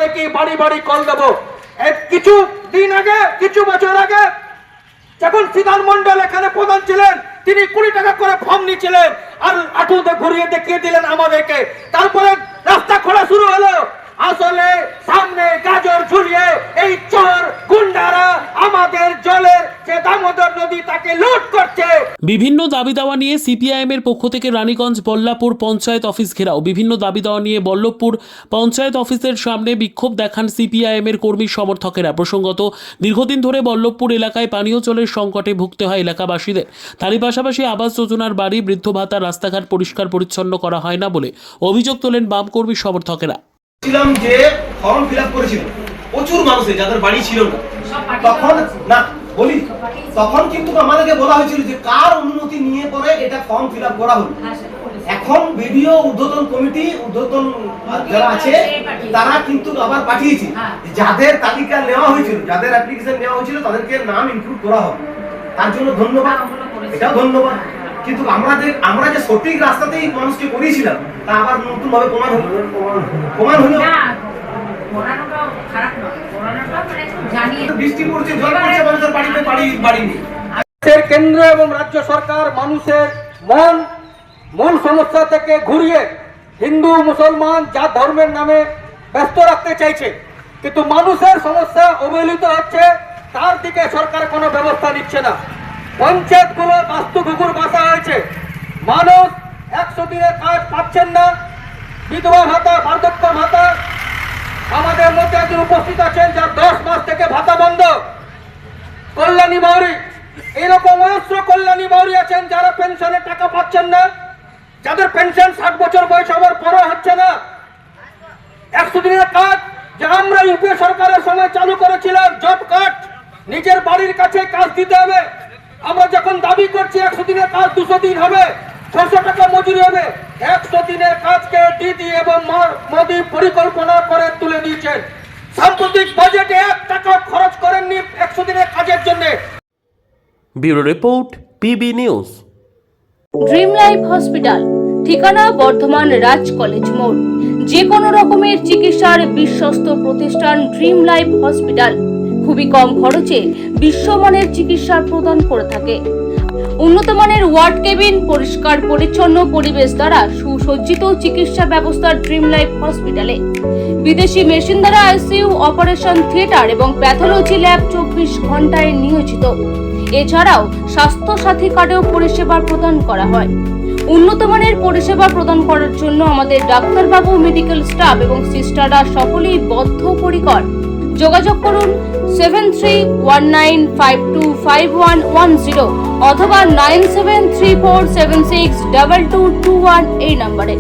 আপনাদেরকে বাড়ি বাড়ি কল দেবো। কিছু দিন আগে, কিছু বছর আগে যখন সিদ্ধার্থ মন্ডল এখানে প্রধান ছিলেন, তিনি 20 টাকা করে ফর্ম নিয়েছিলেন আর আঠুতে ঘুরিয়ে দেখিয়ে দিলেন আমাদেরকে। তারপরে রাস্তা খোলা শুরু হলো। আসলে সামনে গাজর ঝুলিয়ে এই চোর গুন্ডারা আমাদের জলের যে দামোদর নদী তাকে লুট করছে। বিভিন্ন দাবি দাওয়া নিয়ে সিপিআইএম এর পক্ষ থেকে রানীগঞ্জ বল্লাপুর পঞ্চায়েত অফিস ঘেরাও। বিভিন্ন দাবি দাওয়া নিয়ে বল্লভপুর পঞ্চায়েত অফিসের সামনে বিক্ষোভ দেখান সিপিআইএম এর কর্মী সমর্থকেরা। প্রসঙ্গত, দীর্ঘদিন ধরে বল্লভপুর এলাকায় পানীয় জলের সংকটে ভুগতে হয় এলাকাবাসীদের। তারই পাশাপাশি আবাস যোজনার বাড়ি, বৃদ্ধ ভাতা, রাস্তাঘাট পরিষ্কার পরিচ্ছন্ন করা হয় না বলে অভিযোগ তোলেন বাম কর্মী সমর্থকেরা। যে ফর্ম ফিল আপ করেছিল প্রচুর মানুষের যাদের বাড়ি ছিল না, তখন না বলি তখন কিন্তু আমাদেরকে বলা হয়েছিল যে কার অনুমতি নিয়ে পরে এটা ফর্ম ফিল আপ করা হলো। এখন ভিডিও ঊর্ধ্বতন কমিটি, ঊর্ধ্বতন যারা আছে তারা কিন্তু আবার পাঠিয়েছে যাদের তালিকা নেওয়া হয়েছিল, যাদের অ্যাপ্লিকেশন নেওয়া হয়েছিল তাদেরকে নাম ইনক্লুড করা হবে। তার জন্য ধন্যবাদ, এটাও ধন্যবাদ। কিন্তু আমরা যে সঠিক রাস্তাতেই মানুষকে করিয়েছিলাম তা আবার নতুন ভাবে প্রমাণ হলো। বৃষ্টি পড়ছে, জল পড়ছে, মানুষের বাড়িতে বাড়ি নেই। কেন্দ্র এবং রাজ্য সরকার মানুষের মূল সমস্যা থেকে ঘুরিয়ে হিন্দু মুসলমান যা ধর্মের নামে ব্যস্ত রাখতে চাইছে, কিন্তু মানুষের সমস্যা অবহেলিত হচ্ছে, তার দিকে সরকার কোনো ব্যবস্থা নিচ্ছে না। পঞ্চায়েতগুলো বাস্তু কুকুর বাসা হয়েছে, মানুষ 100 দিনের কাজ পাচ্ছেন না, বিধবা ভাতা, বার্ধক্য ভাতা। আমাদের মধ্যে একজন উপস্থিত আছেন যার 10 মাস থেকে ভাতা বন্ধ, কল্যাণী বাউরি। এরকম অজস্র কল্যাণী বাউরি আছেন যারা পেনশনের টাকা পাচ্ছেন না, যাদের পেনশন 60 বছর বয়স হওয়ার পরে হচ্ছে না। 100 দিনের কাজ যা আমরা ইউপিএ সরকারের সময় চালু করেছিলাম, জব কার্ড, নিজের বাড়ির কাছে কাজ দিতে হবে। আমরা যখন দাবি করছি 100 দিনের কাজ 200 দিন হবে, 600 টাকা মজুরি হবে, 100 দিনের কাজকে দিদি এবং মোদী পরিকল্পনা করে তুলে দিয়েছেন। সাম্প্রতিক বাজেটে 1 টাকা খরচ করেননি 100 দিনের কাজের জন্য। Bureau report, PB news. Dream life hospital, ঠিকানা বর্ধমান রাজ কলেজ মোড়। যে কোনো রকমের চিকিৎসার বিশ্বস্ত প্রতিষ্ঠান ড্রিম লাইফ হসপিটাল খুবই কম খরচে বিশ্বমানের চিকিৎসা প্রদান করে থাকে। উন্নত মানের ওয়ার্ড কেবিন, পরিষ্কার পরিচ্ছন্ন পরিবেশ দ্বারা সুসজ্জিত চিকিৎসা ব্যবস্থা ড্রিম লাইফ হসপিটালে। বিদেশি মেশিন দ্বারা আইসিইউ, অপারেশন থিয়েটার এবং প্যাথোলজি ল্যাব 24 ঘন্টায় নিয়োজিত। এছাড়াও স্বাস্থ্য সাথী কার্ডেও পরিষেবা প্রদান করা হয়। উন্নত মানের পরিষেবা প্রদান করার জন্য আমাদের ডাক্তারবাবু, মেডিকেল স্টাফ এবং সিস্টাররা সকলেই বদ্ধপরিকর। যোগাযোগ করুন 7319525110 অথবা 9734762221 এই নম্বরে।